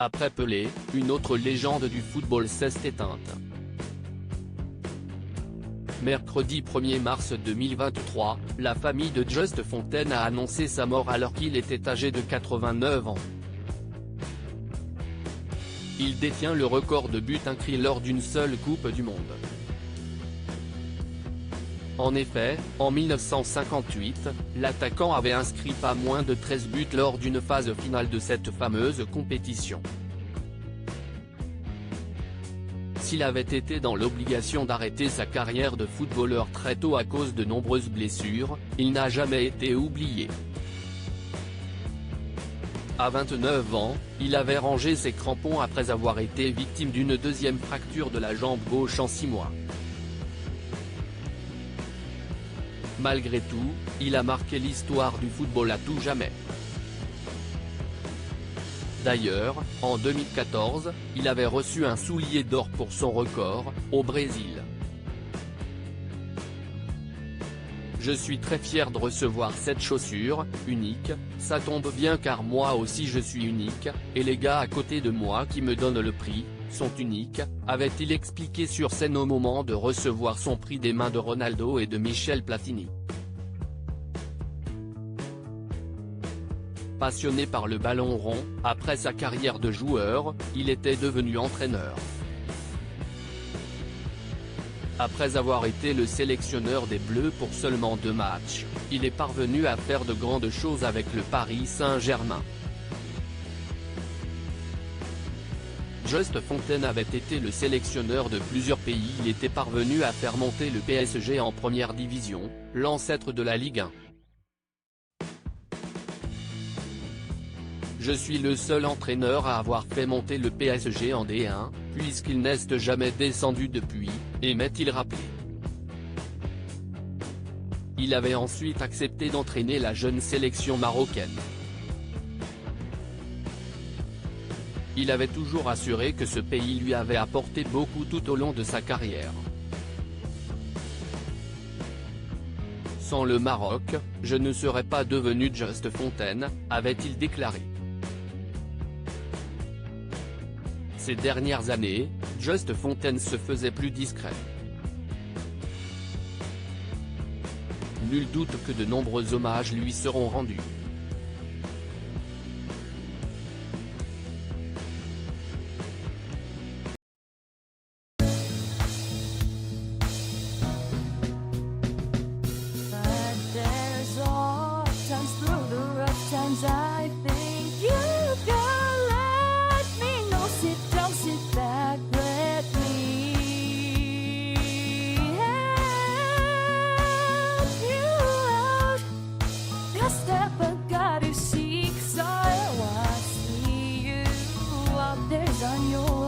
Après Pelé, une autre légende du football s'est éteinte. Mercredi 1er mars 2023, la famille de Just Fontaine a annoncé sa mort alors qu'il était âgé de 89 ans. Il détient le record de buts inscrits lors d'une seule Coupe du Monde. En effet, en 1958, l'attaquant avait inscrit pas moins de 13 buts lors d'une phase finale de cette fameuse compétition. S'il avait été dans l'obligation d'arrêter sa carrière de footballeur très tôt à cause de nombreuses blessures, il n'a jamais été oublié. À 29 ans, il avait rangé ses crampons après avoir été victime d'une deuxième fracture de la jambe gauche en 6 mois. Malgré tout, il a marqué l'histoire du football à tout jamais. D'ailleurs, en 2014, il avait reçu un soulier d'or pour son record, au Brésil. Je suis très fier de recevoir cette chaussure, unique, ça tombe bien car moi aussi je suis unique, et les gars à côté de moi qui me donnent le prix, sont uniques, avait-il expliqué sur scène au moment de recevoir son prix des mains de Ronaldo et de Michel Platini. Passionné par le ballon rond, après sa carrière de joueur, il était devenu entraîneur. Après avoir été le sélectionneur des Bleus pour seulement 2 matchs, il est parvenu à faire de grandes choses avec le Paris Saint-Germain. Just Fontaine avait été le sélectionneur de plusieurs pays. Il était parvenu à faire monter le PSG en première division, l'ancêtre de la Ligue 1. Je suis le seul entraîneur à avoir fait monter le PSG en D1, puisqu'il n'est jamais descendu depuis, aimait-il rappeler. Il avait ensuite accepté d'entraîner la jeune sélection marocaine. Il avait toujours assuré que ce pays lui avait apporté beaucoup tout au long de sa carrière. Sans le Maroc, je ne serais pas devenu Just Fontaine, avait-il déclaré. Ces dernières années, Just Fontaine se faisait plus discret. Nul doute que de nombreux hommages lui seront rendus. I think you can let me know. Sit back, let me help you out. The step I gotta seek, so I see you out there's on your